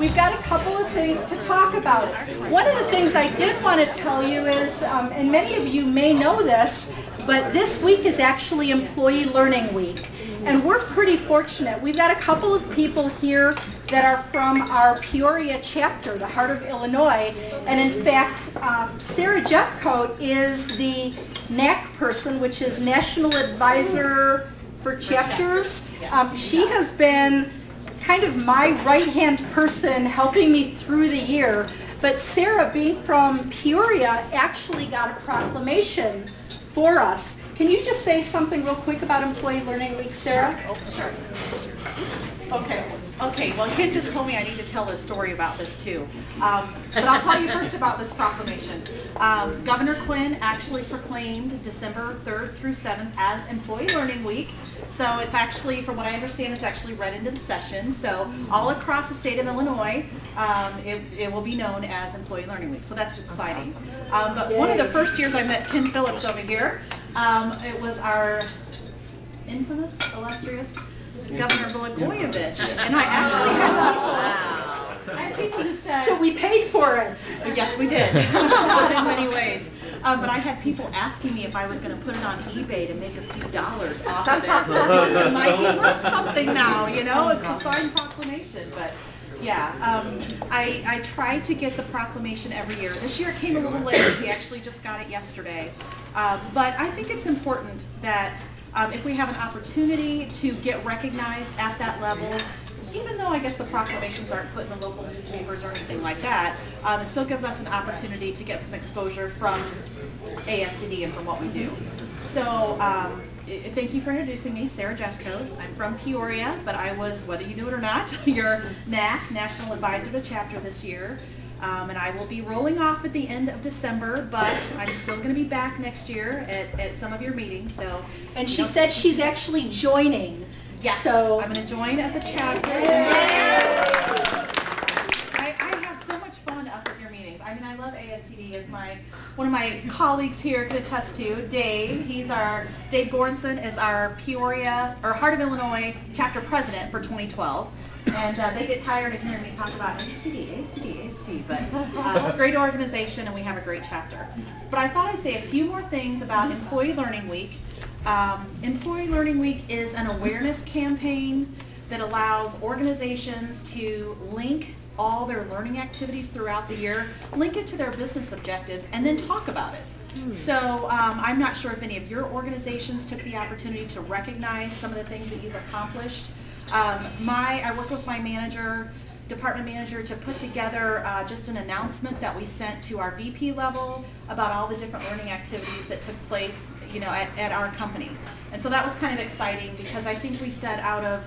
we've got a couple of things to talk about. One of the things I did want to tell you is, and many of you may know this, but this week is actually Employee Learning Week. And we're pretty fortunate. We've got a couple of people here that are from our Peoria chapter, the heart of Illinois. And in fact, Sarah Jeffcoat is the NAC person, which is National Advisor for Chapters. She has been kind of my right-hand person helping me through the year. But Sarah, being from Peoria, actually got a proclamation for us. Can you just say something real quick about Employee Learning Week, Sarah? Oh, sure. Okay, well, Kid just told me I need to tell a story about this too. But I'll tell you first about this proclamation. Governor Quinn actually proclaimed December 3rd through 7th as Employee Learning Week. So it's actually, from what I understand, it's actually read into the session. So all across the state of Illinois, it will be known as Employee Learning Week. So that's exciting. But one of the first years I met Ken Phillips over here, it was our infamous, illustrious Governor Blagojevich, and I actually had people who said... So we paid for it. Yes, we did, in many ways. But I had people asking me if I was going to put it on eBay to make a few dollars off of it. It might be worth something now, you know, it's a signed proclamation. But yeah, I try to get the proclamation every year. This year it came a little late. We actually just got it yesterday. But I think it's important that if we have an opportunity to get recognized at that level, even though I guess the proclamations aren't put in the local newspapers or anything like that, it still gives us an opportunity to get some exposure from ASTD and from what we do. So thank you for introducing me, Sarah Jeffcoat. I'm from Peoria, but I was, whether you knew it or not, your NAC, National Advisor to Chapter this year. And I will be rolling off at the end of December, but I'm still going to be back next year at some of your meetings. So, and she said she's actually joining. Yes, so I'm going to join as a chapter. I have so much fun up at your meetings. I mean, I love ASTD, as one of my colleagues here can attest to. Dave Goranson is our Peoria, or Heart of Illinois chapter president for 2012. And they get tired of hearing me talk about ASTD, but it's a great organization and we have a great chapter. But I thought I'd say a few more things about Employee Learning Week. Employee Learning Week is an awareness campaign that allows organizations to link all their learning activities throughout the year, link it to their business objectives, and then talk about it. So I'm not sure if any of your organizations took the opportunity to recognize some of the things that you've accomplished. I work with my department manager, to put together just an announcement that we sent to our VP level about all the different learning activities that took place, you know, at our company. And so that was kind of exciting because I think we said I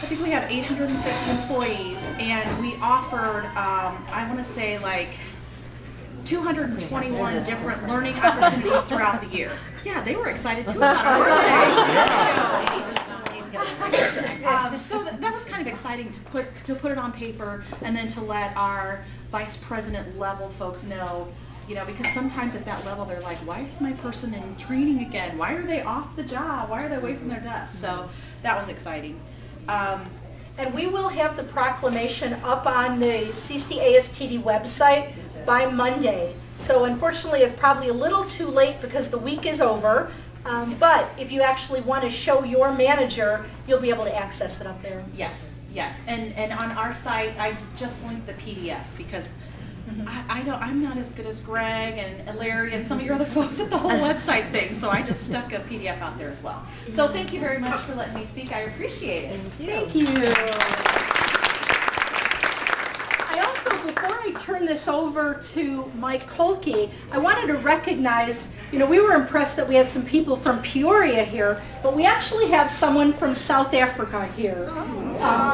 think we have 850 employees, and we offered, I want to say like 221 different learning opportunities throughout the year. Yeah, they were excited too about our birthday. So that was kind of exciting to put it on paper, and then to let our vice president level folks know, you know, because sometimes at that level they're like, why is my person in training again? Why are they off the job? Why are they away from their desk? So that was exciting. And we will have the proclamation up on the CCASTD website by Monday. So unfortunately it's probably a little too late because the week is over. But if you actually want to show your manager, you'll be able to access it up there. Yes, yes. And on our site, I just linked the PDF because I'm not as good as Greg and Larry and some of your other folks at the whole website thing, so I just stuck a PDF out there as well. So thank you very much for letting me speak. I appreciate it. Thank you. Before I turn this over to Mike Colky, I wanted to recognize, you know, we were impressed that we had some people from Peoria here, but we actually have someone from South Africa here.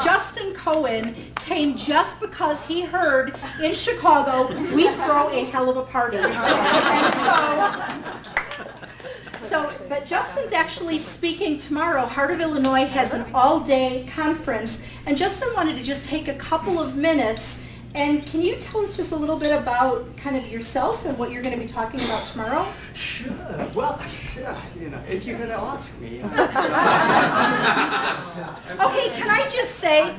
Justin Cohen came just because he heard in Chicago we throw a hell of a party. But Justin's actually speaking tomorrow. Heart of Illinois has an all-day conference, and Justin wanted to just take a couple of minutes. And can you tell us just a little bit about kind of yourself and what you're going to be talking about tomorrow? Sure. Well, you know, if you're going to ask me. Okay, can I just say?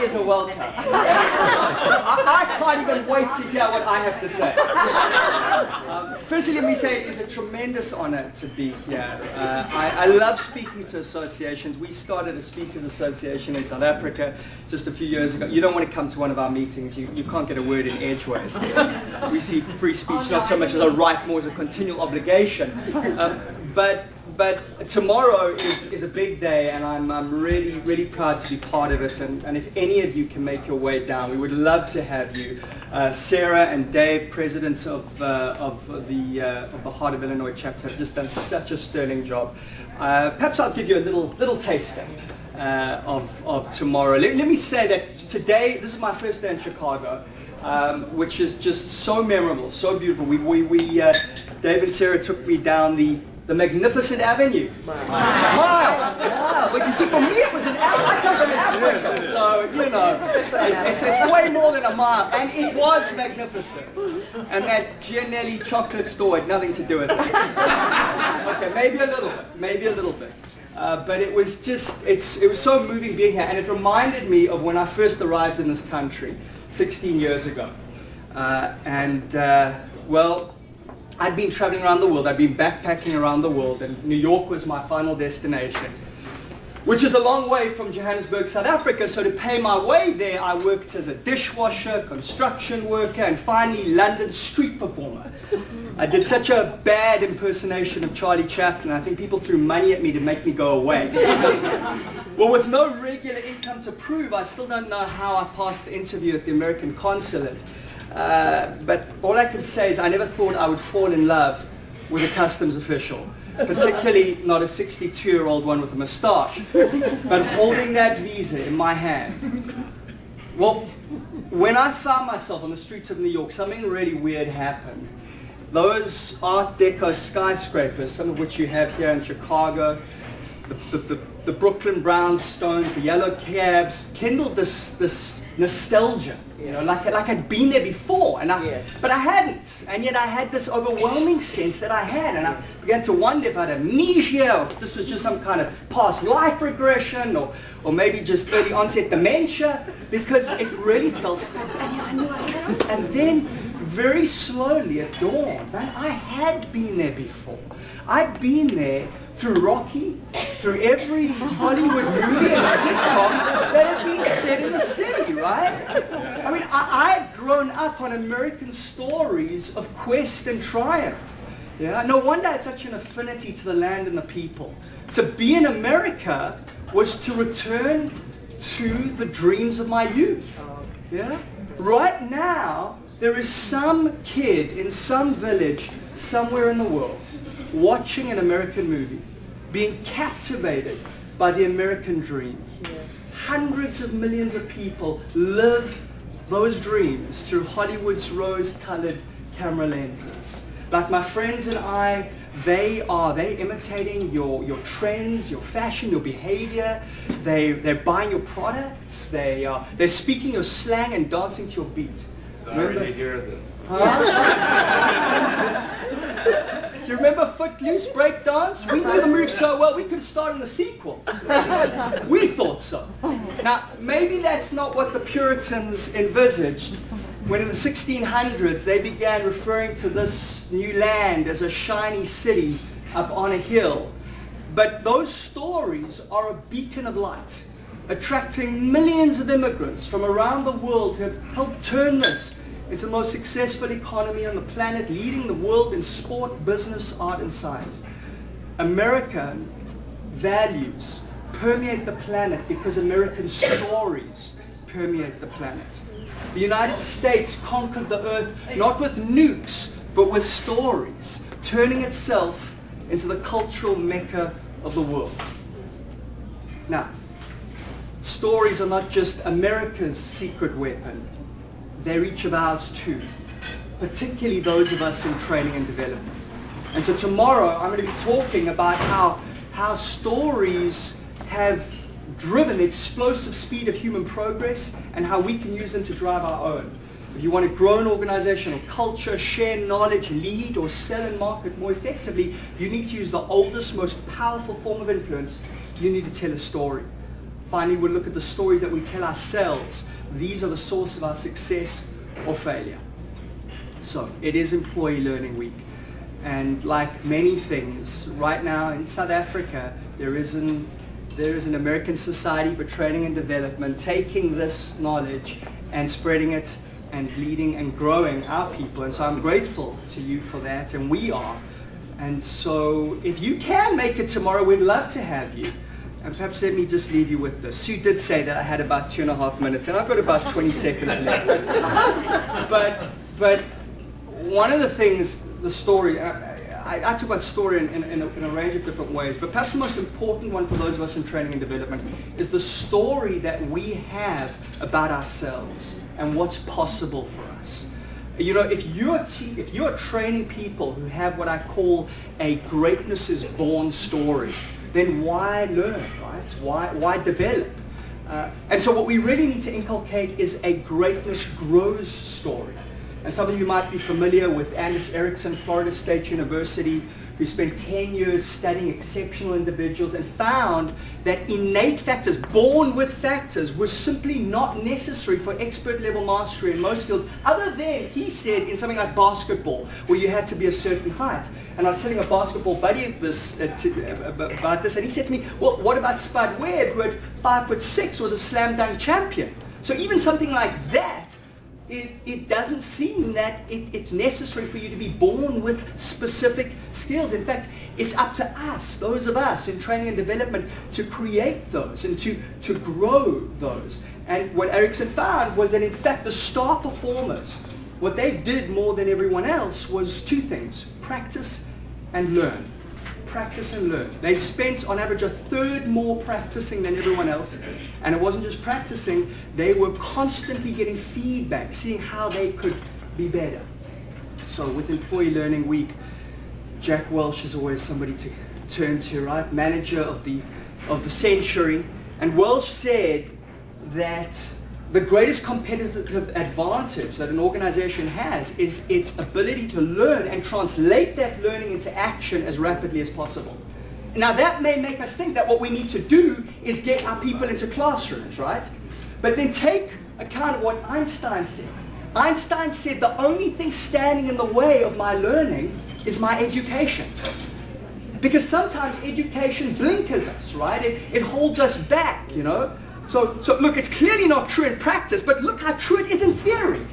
always a welcome. I can't even wait to hear what I have to say. Firstly, let me say it is a tremendous honor to be here. I love speaking to associations. We started a speakers association in South Africa just a few years ago. You don't want to come to one of our meetings. You can't get a word in edgeways. We see free speech not so much as a right, more as a continual obligation. But tomorrow is a big day, and I'm really proud to be part of it. And if any of you can make your way down, we would love to have you. Sarah and Dave, presidents of the Heart of Illinois chapter, have just done such a sterling job. Perhaps I'll give you a little taster of tomorrow. Let me say that today, this is my first day in Chicago, which is just so memorable, so beautiful. Dave and Sarah took me down the magnificent avenue. Mile. But you see, for me it was an avenue. I come from Africa, so, you know, it's way more than a mile. And it was magnificent. And that Gianelli chocolate store had nothing to do with it. Okay, maybe a little bit. But it was just, it was so moving being here. And it reminded me of when I first arrived in this country 16 years ago. Well, I'd been traveling around the world. I'd been backpacking around the world, and New York was my final destination, which is a long way from Johannesburg, South Africa. So to pay my way there, I worked as a dishwasher, construction worker, and finally London street performer. I did such a bad impersonation of Charlie Chaplin. I think people threw money at me to make me go away. Well, with no regular income to prove, I still don't know how I passed the interview at the American consulate. But all I can say is I never thought I would fall in love with a customs official, particularly not a 62-year-old one with a moustache. But holding that visa in my hand, well, when I found myself on the streets of New York, something really weird happened. Those Art Deco skyscrapers, some of which you have here in Chicago, the Brooklyn brownstones, the yellow cabs, kindled this nostalgia, you know, like I'd been there before, but I hadn't, and yet I had this overwhelming sense that I had, and I began to wonder if I had amnesia, or if this was just some kind of past life regression, or maybe just early onset dementia, because it really felt like I knew I had. And then, very slowly it dawned that I had been there before. I'd been there through Rocky, through every Hollywood movie and sitcom that had been set in the city, right? I mean, I'd grown up on American stories of quest and triumph. Yeah? No wonder I had such an affinity to the land and the people. To be in America was to return to the dreams of my youth. Yeah? Right now, there is some kid in some village somewhere in the world watching an American movie, being captivated by the American dream. Hundreds of millions of people live those dreams through Hollywood's rose-colored camera lenses. Like my friends and I, they're imitating your trends, your fashion, your behavior. They're buying your products. They're speaking your slang and dancing to your beat. Sorry to hear this. Huh? Do you remember Footloose, Breakdance? We knew the move so well we could start in the sequels. We thought so. Now, maybe that's not what the Puritans envisaged when in the 1600s they began referring to this new land as a shiny city up on a hill. But those stories are a beacon of light, attracting millions of immigrants from around the world who have helped turn this it's the most successful economy on the planet, leading the world in sport, business, art, and science. American values permeate the planet because American stories permeate the planet. The United States conquered the earth not with nukes, but with stories, turning itself into the cultural mecca of the world. Now, stories are not just America's secret weapon. They're each of ours too, particularly those of us in training and development. And so tomorrow I'm going to be talking about how stories have driven the explosive speed of human progress and how we can use them to drive our own. If you want to grow an organizational culture, share knowledge, lead or sell and market more effectively, you need to use the oldest, most powerful form of influence. You need to tell a story. Finally, we'll look at the stories that we tell ourselves. These are the source of our success or failure. So it is Employee Learning Week. And like many things, right now in South Africa, there is an American Society for Training and Development taking this knowledge and spreading it and leading and growing our people. And so I'm grateful to you for that, and we are. And so if you can make it tomorrow, we'd love to have you. And perhaps let me just leave you with this. Sue did say that I had about 2.5 minutes, and I've got about 20 seconds left. But one of the things, the story, I talk about story in a range of different ways, but perhaps the most important one for those of us in training and development is the story that we have about ourselves and what's possible for us. You know, if you're training people who have what I call a greatness is born story, then why learn, right? Why develop? And so what we really need to inculcate is a greatness grows story. And some of you might be familiar with Anders Ericsson, Florida State University, who spent 10 years studying exceptional individuals and found that innate factors, born with factors, were simply not necessary for expert level mastery in most fields, other than, he said, in something like basketball, where you had to be a certain height. And I was telling a basketball buddy about this, and he said to me, well, what about Spud Webb, who at 5'6" was a slam dunk champion? So even something like that, it doesn't seem that it's necessary for you to be born with specific skills. In fact, it's up to us, those of us in training and development, to create those and to grow those. And what Ericsson found was that, in fact, the star performers, what they did more than everyone else was two things: practice and learn. Practice and learn. They spent on average 1/3 more practicing than everyone else, and it wasn't just practicing, they were constantly getting feedback, seeing how they could be better. So with Employee Learning Week, Jack Welch is always somebody to turn to, right? Manager of the century. And Welch said that the greatest competitive advantage that an organization has is its ability to learn and translate that learning into action as rapidly as possible. Now that may make us think that what we need to do is get our people into classrooms, right? But then take account of what Einstein said. Einstein said the only thing standing in the way of my learning is my education. Because sometimes education blinkers us, right? It holds us back, you know? So look, it's clearly not true in practice, but look how true it is in theory.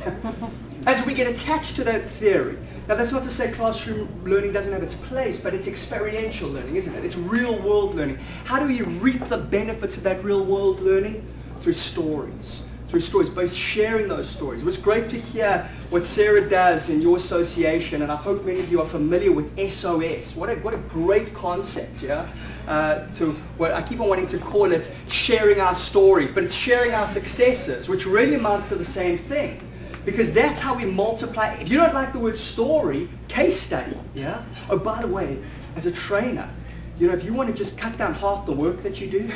As we get attached to that theory. Now that's not to say classroom learning doesn't have its place, but it's experiential learning, isn't it? It's real world learning. How do we reap the benefits of that real world learning? Through stories. Through stories, both sharing those stories. It was great to hear what Sarah does in your association, and I hope many of you are familiar with SOS. What a great concept, yeah? To what I keep on wanting to call it sharing our stories, but it's sharing our successes, which really amounts to the same thing. Because that's how we multiply. If you don't like the word story, case study, yeah? Oh, by the way, as a trainer, you know, if you want to just cut down half the work that you do,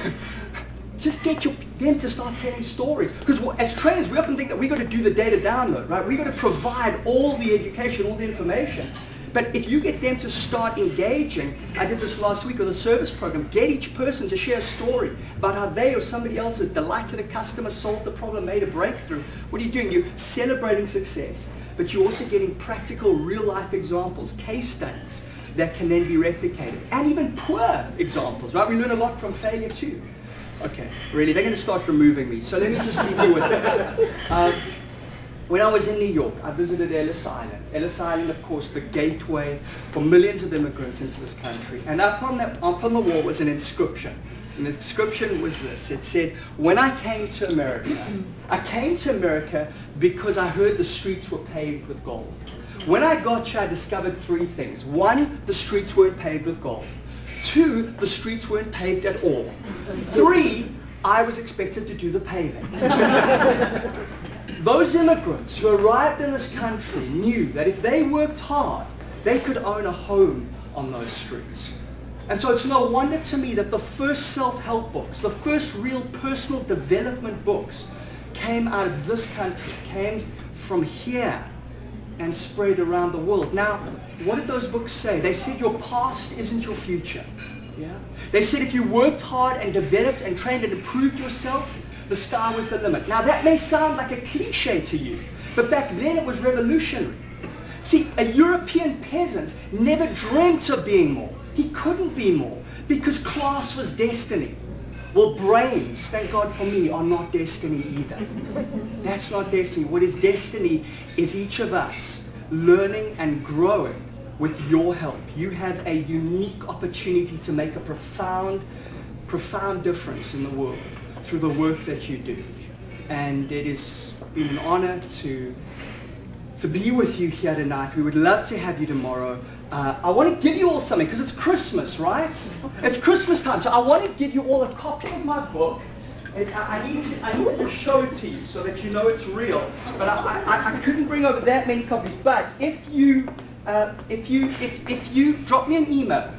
just get them to start telling stories. Because as trainers, we often think that we've got to do the data download, right? We've got to provide all the education, all the information. But if you get them to start engaging, I did this last week with a service program, get each person to share a story about how they or somebody else has delighted a customer, solved the problem, made a breakthrough. What are you doing? You're celebrating success, but you're also getting practical, real-life examples, case studies that can then be replicated. And even poor examples, right? We learn a lot from failure too. Okay, really, they're going to start removing me. So let me just leave you with this. When I was in New York, I visited Ellis Island. Ellis Island, of course, the gateway for millions of immigrants into this country. And up on the wall was an inscription. And the inscription was this. It said, when I came to America because I heard the streets were paved with gold. When I got here, I discovered 3 things. 1, the streets weren't paved with gold. 2, the streets weren't paved at all. 3, I was expected to do the paving. Those immigrants who arrived in this country knew that if they worked hard, they could own a home on those streets. And so it's no wonder to me that the first self-help books, the first real personal development books, came out of this country, came from here and spread around the world. Now, what did those books say? They said your past isn't your future. Yeah? They said if you worked hard and developed and trained and improved yourself, the sky was the limit. Now that may sound like a cliche to you, but back then it was revolutionary. See, a European peasant never dreamt of being more. He couldn't be more because class was destiny. Well, brains, thank God for me, are not destiny either. That's not destiny. What is destiny is each of us learning and growing with your help. You have a unique opportunity to make a profound difference in the world through the work that you do. And it has been an honor to be with you here tonight. We would love to have you tomorrow. I want to give you all something because it's Christmas, right? It's Christmas time, so I want to give you all a copy of my book. And I need to show it to you so that you know it's real. But I couldn't bring over that many copies. But if you drop me an email,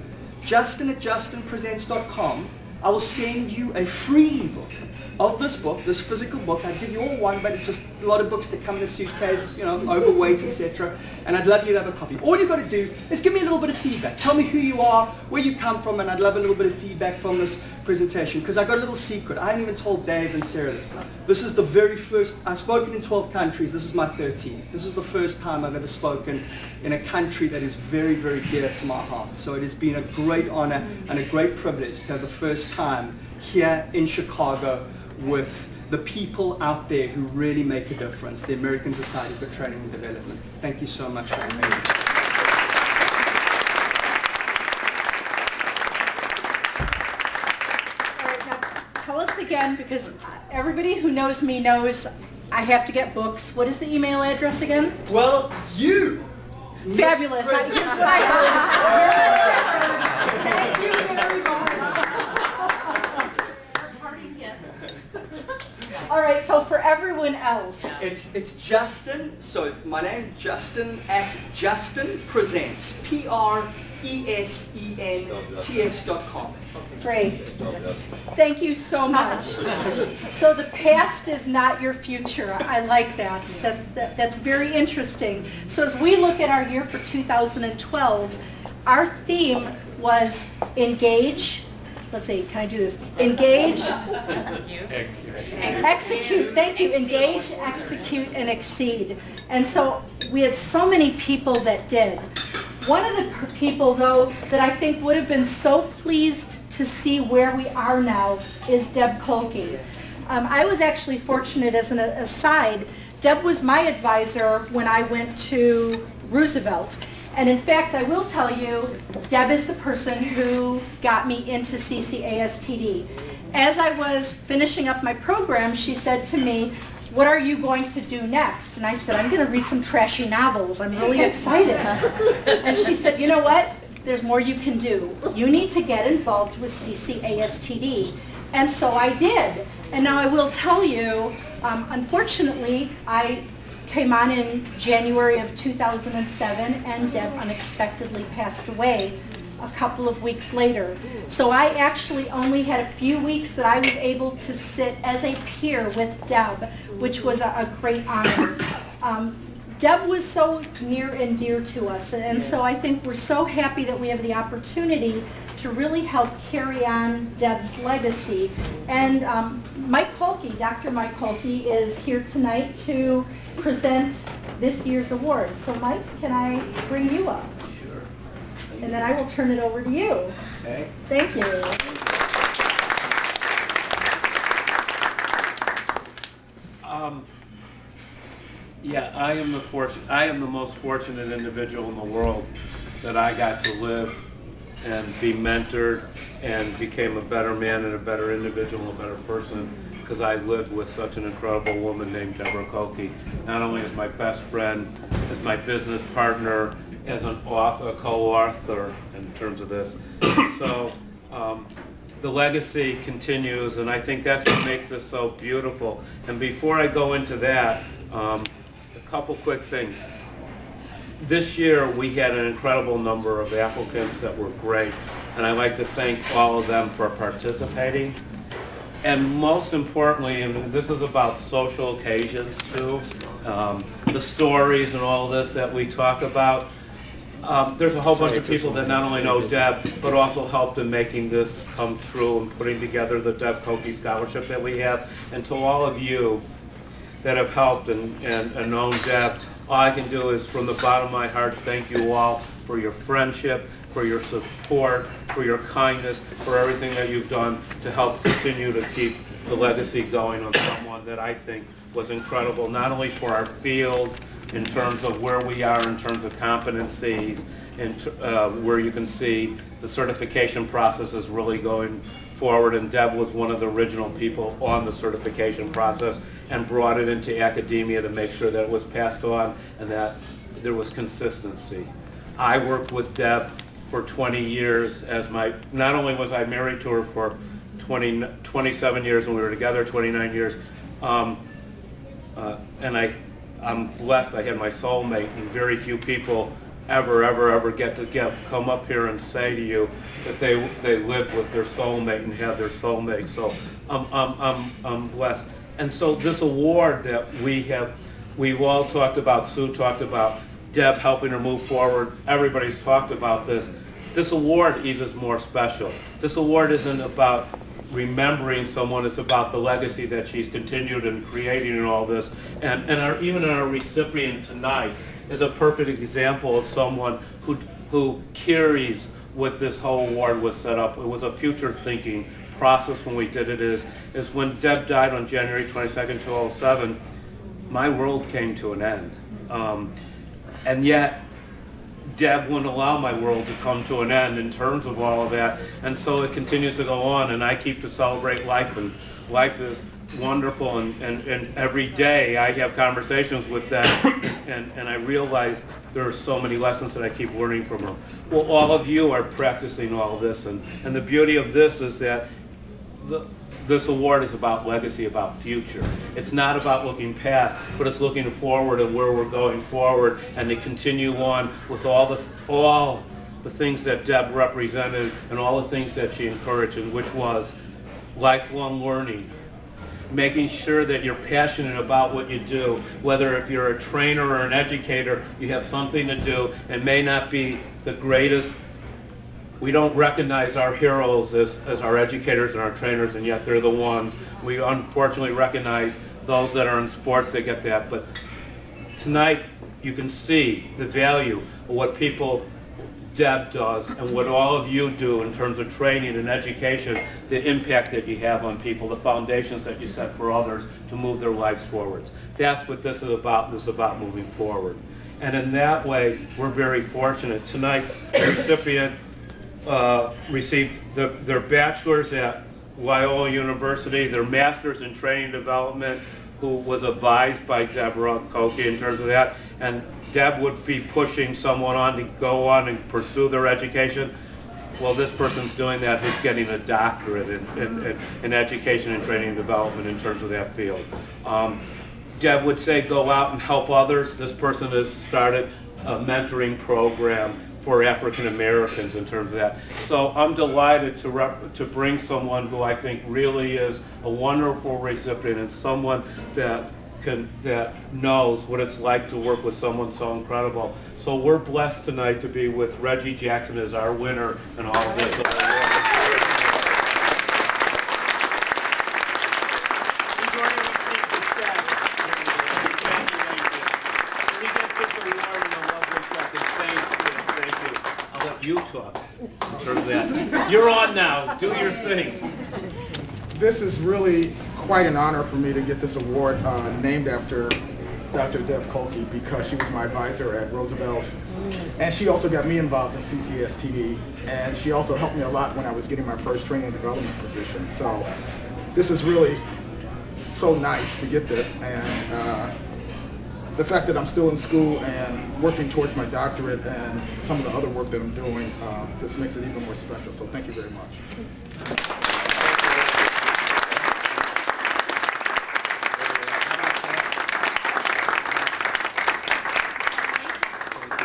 justin@justinpresents.com, I will send you a free ebook of this book, this physical book. I'd give you all one, but it's just a lot of books that come in a suitcase, you know, overweight, etc. And I'd love you to have a copy. All you've got to do is give me a little bit of feedback. Tell me who you are, where you come from, and I'd love a little bit of feedback from this presentation, because I got a little secret. I haven't even told Dave and Sarah this. This is the very first, I've spoken in 12 countries. This is my 13th. This is the first time I've ever spoken in a country that is very, very dear to my heart. So it has been a great honor and a great privilege to have the first time here in Chicago with the people out there who really make a difference, the American Society for Training and Development. Thank you so much for having me. All right, now tell us again, because everybody who knows me knows I have to get books. What is the email address again? Well, you. Fabulous. Here's what I heard. Thank you very much. All right, so for everyone else. It's Justin, so my name Justin at Justin Presents, PRESENTS.com. Great. Thank you so much. So the past is not your future. I like that. That's very interesting. So as we look at our year for 2012, our theme was engage. Let's see, can I do this? Engage, execute, thank you, engage, execute, and exceed. And so we had so many people that did. One of the people, though, that I think would have been so pleased to see where we are now is Deb Colky. I was actually fortunate, as an aside, Deb was my advisor when I went to Roosevelt. And in fact, I will tell you, Deb is the person who got me into CCASTD. As I was finishing up my program, she said to me, "What are you going to do next?" And I said, "I'm going to read some trashy novels. I'm really excited." And she said, "You know what? There's more you can do. You need to get involved with CCASTD." And so I did. And now I will tell you, unfortunately, I came on in January of 2007, and Deb unexpectedly passed away a couple of weeks later. So I actually only had a few weeks that I was able to sit as a peer with Deb, which was a great honor. Deb was so near and dear to us, and so I think we're so happy that we have the opportunity to really help carry on Deb's legacy. And Mike Colky, Dr. Mike Colky, is here tonight to present this year's award. So Mike, can I bring you up? Sure. And then I will turn it over to you. Okay. Thank you. Yeah, I am the most fortunate individual in the world that I got to live and be mentored and became a better man and a better individual, a better person, because I lived with such an incredible woman named Deborah Colky, not only as my best friend, as my business partner, as an author, co-author in terms of this. So the legacy continues, and I think that's what makes this so beautiful. And before I go into that, a couple quick things. This year we had an incredible number of applicants that were great, and I'd like to thank all of them for participating. And most importantly, and this is about social occasions too, the stories and all this that we talk about, there's a whole bunch of people that not only know Deb, but also helped in making this come true and putting together the Deb Colky Scholarship that we have. And to all of you that have helped and known Deb, all I can do is, from the bottom of my heart, thank you all for your friendship, for your support, for your kindness, for everything that you've done to help continue to keep the legacy going on someone that I think was incredible, not only for our field, in terms of where we are in terms of competencies, and where you can see the certification process is really going forward, and Deb was one of the original people on the certification process and brought it into academia to make sure that it was passed on and that there was consistency. I worked with Deb for 20 years as not only was I married to her for 27 years when we were together, 29 years, and I'm blessed I had my soulmate, and very few people ever get to come up here and say to you that they lived with their soulmate and had their soulmate. So I'm blessed. And so this award that we've all talked about, Sue talked about, Deb helping her move forward, everybody's talked about this. This award even is more special. This award isn't about remembering someone, it's about the legacy that she's continued in creating and all this. And even our recipient tonight is a perfect example of someone who carries what this whole award was set up. It was a future thinking process when we did it. Is when Deb died on January 22nd, 2007, my world came to an end. And yet, Deb wouldn't allow my world to come to an end in terms of all of that, and so it continues to go on, and I keep to celebrate life, and life is wonderful, and every day I have conversations with Deb, and I realize there are so many lessons that I keep learning from her. Well, all of you are practicing all of this, and the beauty of this is that this award is about legacy, about future. It's not about looking past, but it's looking forward and where we're going forward, and to continue on with all the things that Deb represented and all the things that she encouraged, and which was lifelong learning, making sure that you're passionate about what you do, whether if you're a trainer or an educator, you have something to do. It may not be the greatest. We don't recognize our heroes as our educators and our trainers, and yet they're the ones. We unfortunately recognize those that are in sports, they get that. But tonight you can see the value of what Deb does and what all of you do in terms of training and education, the impact that you have on people, the foundations that you set for others to move their lives forwards. That's what this is about. This is about moving forward. And in that way, we're very fortunate. Tonight, the recipient received their bachelor's at Loyola University, their master's in training development, who was advised by Deborah Colky in terms of that. And Deb would be pushing someone on to go on and pursue their education. Well, this person's doing that, who's getting a doctorate in education and training and development in terms of that field. Deb would say go out and help others. This person has started a mentoring program for African Americans in terms of that. So I'm delighted to bring someone who I think really is a wonderful recipient, and someone that knows what it's like to work with someone so incredible. So we're blessed tonight to be with Reggie Jackson as our winner and all of this. You talk in terms of that. You're on now. Do your thing. This is really quite an honor for me to get this award named after Dr. Deb Colky, because she was my advisor at Roosevelt, and she also got me involved in CCASTD, and she also helped me a lot when I was getting my first training and development position. So this is really so nice to get this, and the fact that I'm still in school and working towards my doctorate and some of the other work that I'm doing, this makes it even more special. So thank you very much.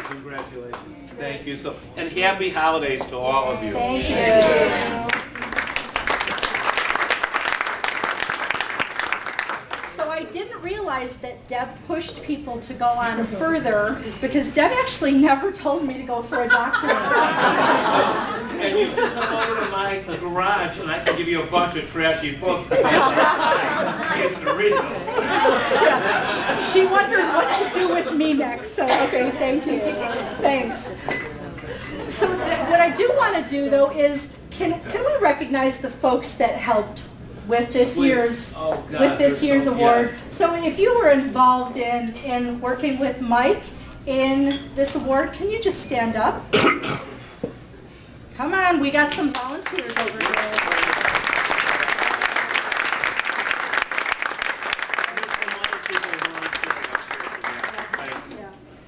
Congratulations. Thank you. So, and happy holidays to all of you. Thank you. So I didn't didn't realize that Deb pushed people to go on further because Deb actually never told me to go for a doctorate. And you can come over to my garage and I can give you a bunch of trashy books. She has to read those. Yeah. She wondered what to do with me next, so okay, thank you. Thanks. So what I do want to do, though, is can we recognize the folks that helped with this year's award? Yes. So if you were involved in working with Mike in this award, can you just stand up? Come on, we got some volunteers over here.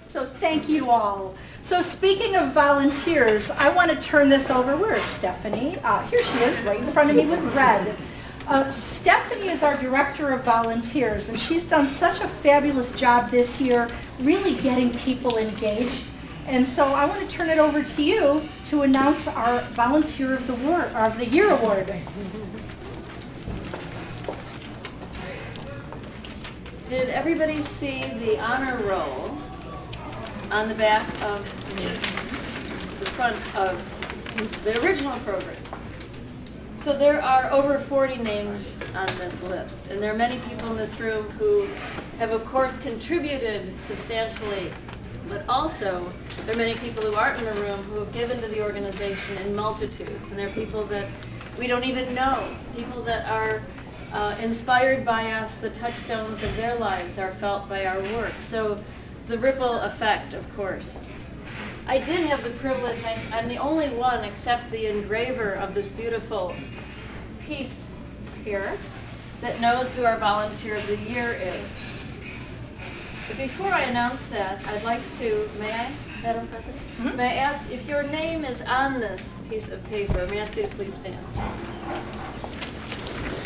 So thank you all. So speaking of volunteers, I want to turn this over. Where is Stephanie? Here she is, right in front of me with red. Stephanie is our Director of Volunteers, and she's done such a fabulous job this year, really getting people engaged. And so I want to turn it over to you to announce our Volunteer of the Year Award. Did everybody see the honor roll on the back of the front of the original program? So there are over 40 names on this list, and there are many people in this room who have, of course, contributed substantially, but also there are many people who aren't in the room who have given to the organization in multitudes, and there are people that we don't even know, people that are inspired by us. The touchstones of their lives are felt by our work. So the ripple effect, of course. I did have the privilege, I'm the only one except the engraver of this beautiful piece here that knows who our Volunteer of the Year is. But before I announce that, I'd like to, may I, Madam President? Mm-hmm. May I ask if your name is on this piece of paper, may I ask you to please stand?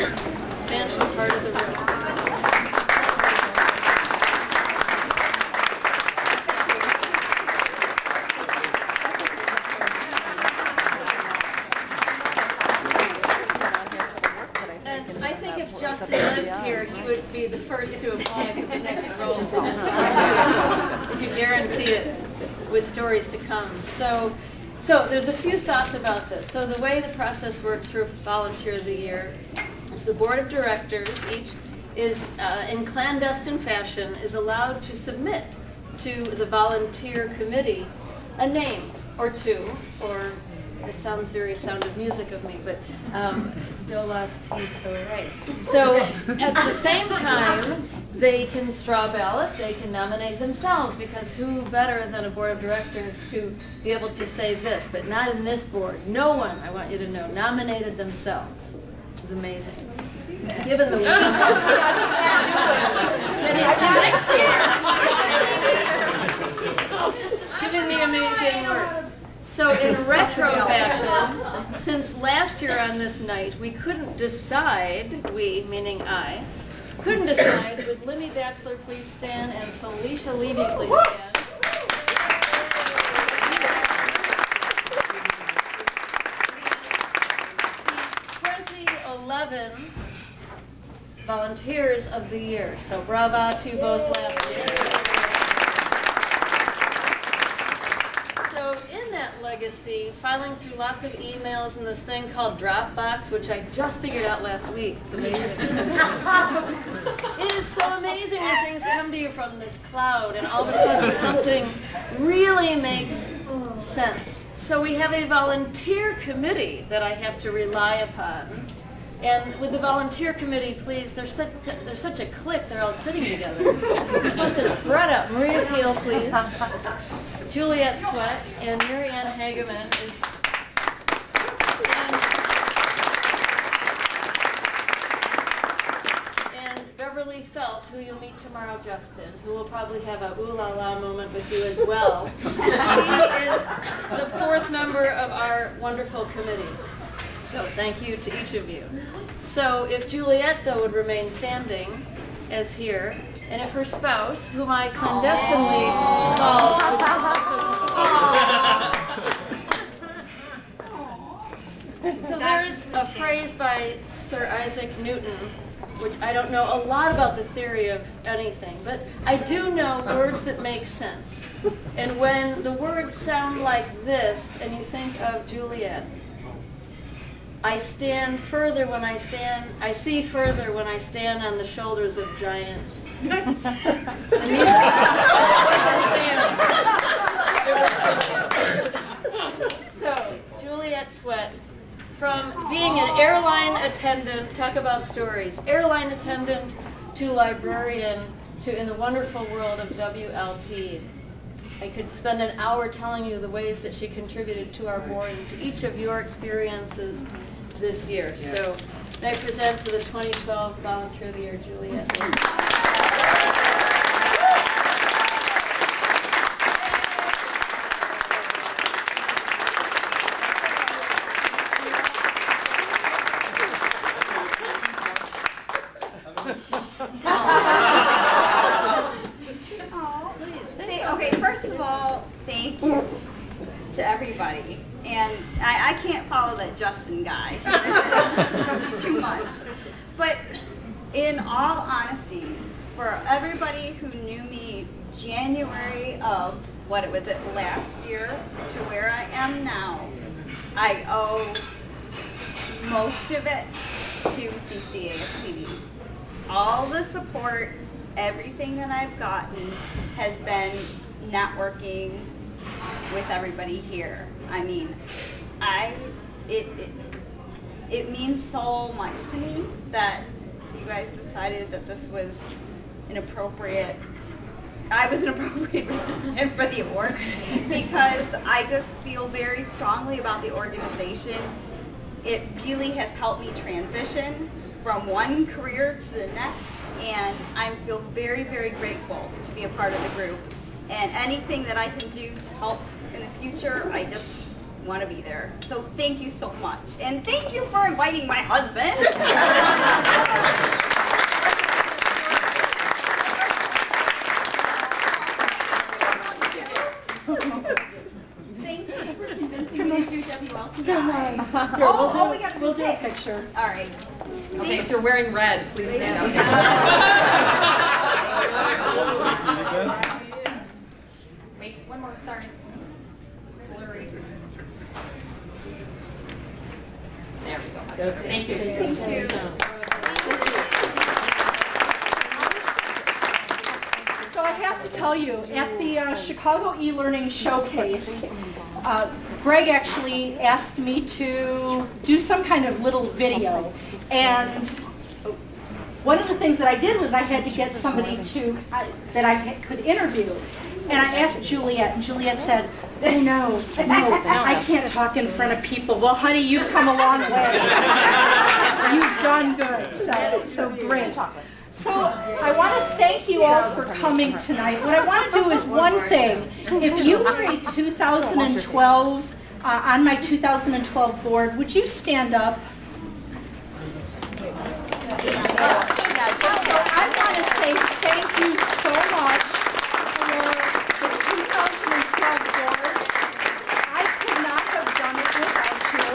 A substantial part of the room. Here, he would be the first to apply for the next role. We can guarantee it with stories to come. So there's a few thoughts about this. So the way the process works for Volunteer of the Year is the board of directors, each is in clandestine fashion, is allowed to submit to the volunteer committee a name or two, or it sounds very Sound of Music of me, but Dola Tito Ray. So at the same time, they can straw ballot, they can nominate themselves, because who better than a board of directors to be able to say this, but not in this board. No one, I want you to know, nominated themselves. It was amazing. Given the given the amazing work. So in retro fashion, since last year on this night, we couldn't decide, we, meaning I, couldn't decide, would Limmy Baxler please stand and Felicia Levy please stand? 2011 Volunteers of the Year. So brava to both last year. Legacy, filing through lots of emails and this thing called Dropbox, which I just figured out last week. It's amazing. It is so amazing when things come to you from this cloud and all of a sudden something really makes sense. So we have a volunteer committee that I have to rely upon. And with the volunteer committee, please, there's such a clique, they're all sitting together. You're supposed to spread out. Maria Peel, please. Juliette Swett and Marianne Hageman is, and Beverly Felt, who you'll meet tomorrow, Justin, who will probably have a ooh la la moment with you as well. She is the fourth member of our wonderful committee. So thank you to each of you. So if Juliette, though, would remain standing as here, and if her spouse, whom I clandestinely called, so there's a phrase by Sir Isaac Newton which I don't know a lot about the theory of anything, but I do know words that make sense. And when the words sound like this, and you think of Juliette, I stand further when I stand, I see further when I stand on the shoulders of giants. So, Juliette Swett, from being an airline attendant, talk about stories, airline attendant to librarian to in the wonderful world of WLP. I could spend an hour telling you the ways that she contributed to our board and to each of your experiences this year. Yes. So, may I present to the 2012 Volunteer of the Year, Juliette. To everybody, and I can't follow that Justin guy. It's just too much. But in all honesty, for everybody who knew me January of, what was it, last year to where I am now, I owe most of it to CCASTD. All the support, everything that I've gotten has been networking with everybody here. I mean, it means so much to me that you guys decided that this was an appropriate, I was an appropriate recipient for the award, because I just feel very strongly about the organization. It really has helped me transition from one career to the next, and I feel very, very grateful to be a part of the group. And anything that I can do to help in the future, I just want to be there. So thank you so much. And thank you for inviting my husband. Thank you for convincing me to do WLP. Come on. We'll do a picture. All right. Okay, if you're wearing red, please stand up. Wait, one more, sorry. Blurry. There we go. Thank you. Thank you. So I have to tell you, at the Chicago e-learning showcase, Greg actually asked me to do some kind of little video, and one of the things that I did was I had to get somebody that I could interview. And I asked Juliette, and Juliette said, oh no, I can't talk in front of people. Well, honey, you've come a long way. You've done good, so great. So I want to thank you all for coming tonight. What I want to do is one thing. If you were a 2012, on my 2012 board, would you stand up? So I want to say thank you so much for the 2012 board. I could not have done it without you.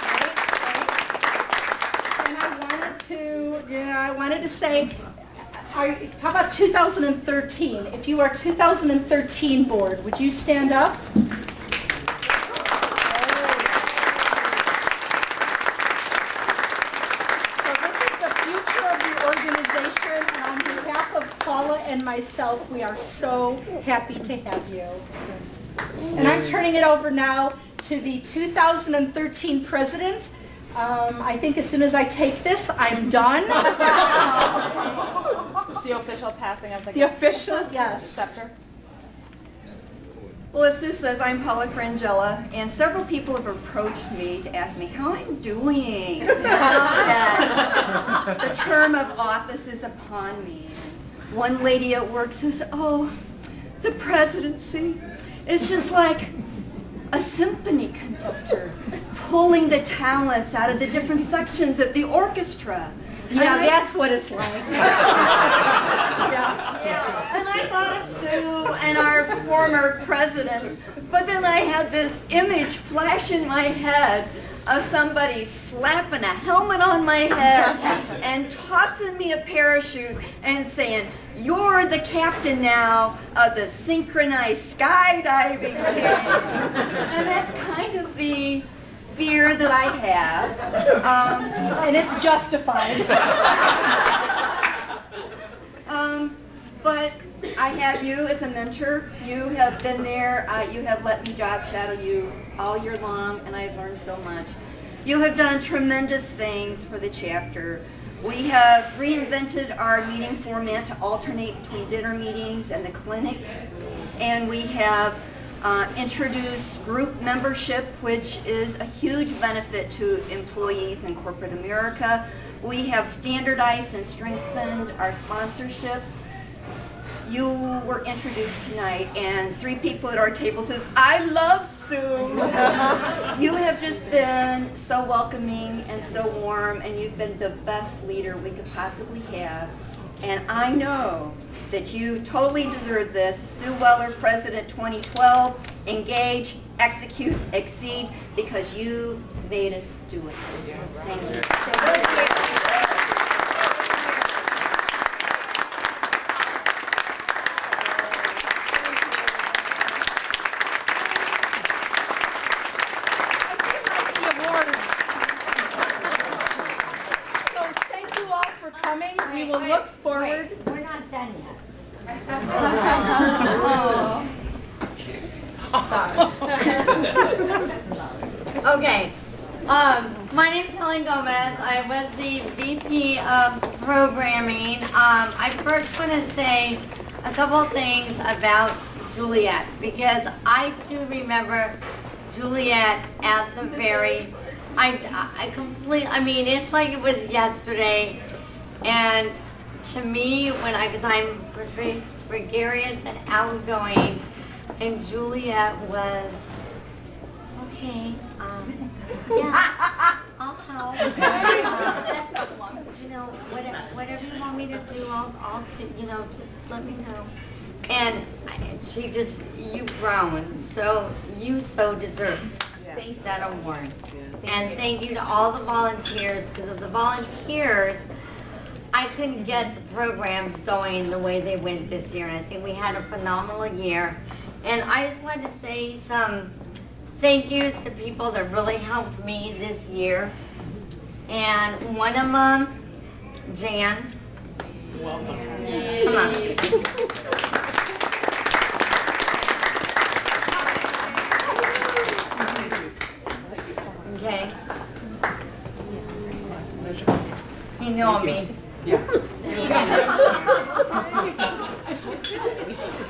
Right, thanks. And I wanted to say, how about 2013? If you are 2013 board, would you stand up? Paula and myself, we are so happy to have you. And I'm turning it over now to the 2013 president. I think as soon as I take this, I'm done. The official passing of the official, yes. Scepter. Well, as Sue says, I'm Paula Frangella, and several people have approached me to ask me how I'm doing. That the term of office is upon me. One lady at work says, oh, the presidency is just like a symphony conductor pulling the talents out of the different sections of the orchestra. Yeah, that's what it's like. Yeah. And I thought of Sue and our former presidents, but then I had this image flash in my head of somebody slapping a helmet on my head and tossing me a parachute and saying, "You're the captain now of the synchronized skydiving team." And that's kind of the fear that I have. And it's justified. But I have you as a mentor. You have been there. You have let me job shadow you all year long, and I've learned so much. You have done tremendous things for the chapter. We have reinvented our meeting format to alternate between dinner meetings and the clinics, and we have introduced group membership, which is a huge benefit to employees in corporate America. We have standardized and strengthened our sponsorship. You were introduced tonight, and 3 people at our table says, "I love Sue." You have just been so welcoming and so warm, and you've been the best leader we could possibly have. And I know that you totally deserve this. Sue Weller, President 2012, engage, execute, exceed, because you made us do it. Thank you. We will look forward. We're not done yet. Okay. My name's Helen Gomez. I was the VP of Programming. I first want to say a couple things about Juliette, because I do remember Juliette at the very, I mean, it's like it was yesterday. And to me, because I'm very gregarious and outgoing, and Juliette was, okay, yeah, I'll help. You know, whatever you want me to do, I'll do, you know, just let me know. And she just, you've grown, so you so deserve that award. And thank you to all the volunteers, because of the volunteers, I couldn't get the programs going the way they went this year, and I think we had a phenomenal year. And I just wanted to say some thank yous to people that really helped me this year. And one of them, Jan. Welcome. Come on. Okay. You know me. Yeah.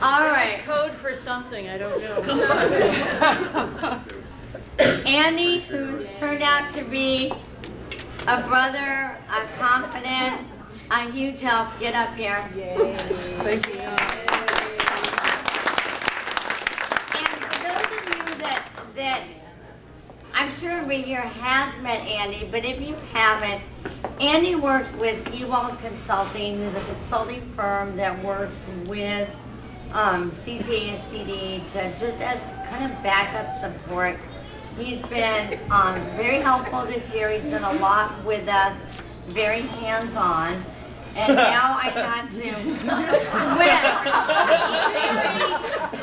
All right. Code for something, I don't know. Andy, who's turned out to be a brother, a confident, a huge help. Get up here. Yay. Thank you. And for those of you that I'm sure everybody here has met Andy, but if you haven't, Andy works with Ewald Consulting, who's a consulting firm that works with CCASTD to just as kind of backup support. He's been very helpful this year. He's done a lot with us, very hands-on. And now I got to switch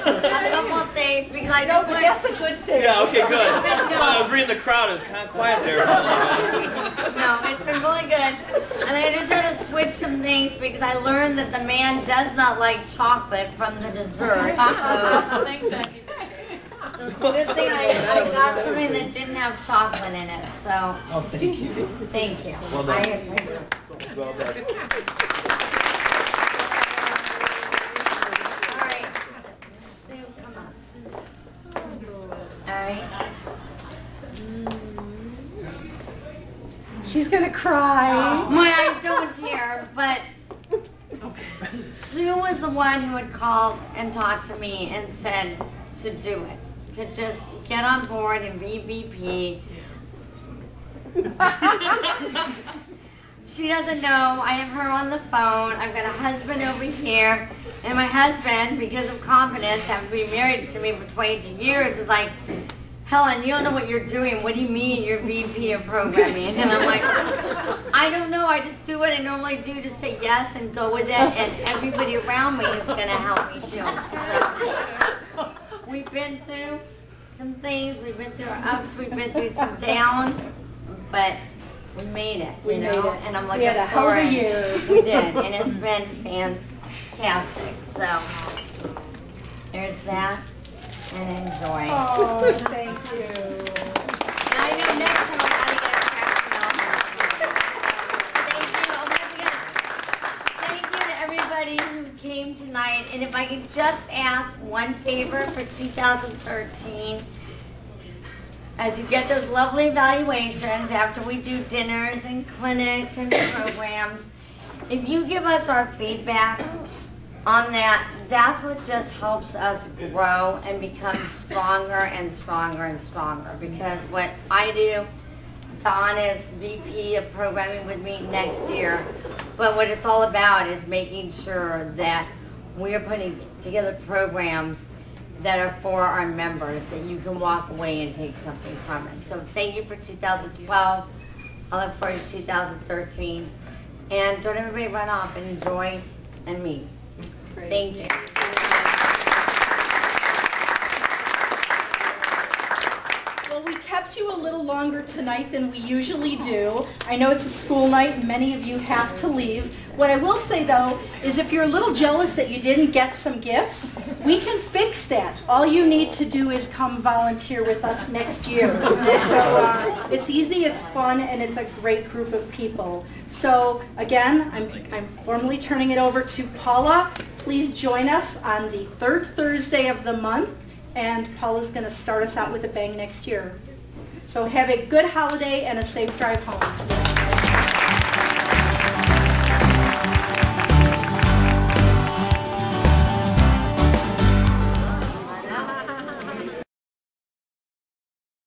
a couple of things because I No, but that's a good thing. Yeah, okay, good. I was reading the crowd. It was kind of quiet there. No, it's been really good. And I just had to switch some things because I learned that the man does not like chocolate from the dessert. So it's a good thing I got something that didn't have chocolate in it. So, Oh, thank you. thank you. Well done. All right. Sue, come on. All right. She's going to cry. My eyes don't tear, but Sue was the one who had called and talked to me and said to do it, to just get on board and be VP. She doesn't know. I have her on the phone. I've got a husband over here. And my husband, because of confidence, having been married to me for 22 years, is like, Helen, you don't know what you're doing. What do you mean you're VP of programming? And I'm like, I don't know. I just do what I normally do. Just say yes and go with it. And everybody around me is going to help me too. So we've been through some things. We've been through our ups. We've been through some downs. But we made it, you know. And I'm looking forward. We did. And it's been fantastic. So there's that. And enjoy. Oh, thank you. Now I know next time I'm going to get a Thank you. Oh my goodness. Thank you to everybody who came tonight. And if I could just ask one favor for 2013, as you get those lovely evaluations after we do dinners and clinics and programs, if you give us our feedback on that, that's what just helps us grow and become stronger and stronger and stronger. Because what I do, Dawn is VP of programming with me next year, but what it's all about is making sure that we are putting together programs that are for our members, that you can walk away and take something from it. So thank you for 2012. I look forward to 2013. And don't everybody run off and enjoy and meet. Thank you. Well, we kept you a little longer tonight than we usually do. I know it's a school night and many of you have to leave. What I will say though is if you're a little jealous that you didn't get some gifts, we can fix that. All you need to do is come volunteer with us next year. So it's easy, it's fun, and it's a great group of people. So again, I'm formally turning it over to Paula. Please join us on the third Thursday of the month, and Paula's going to start us out with a bang next year. So have a good holiday and a safe drive home.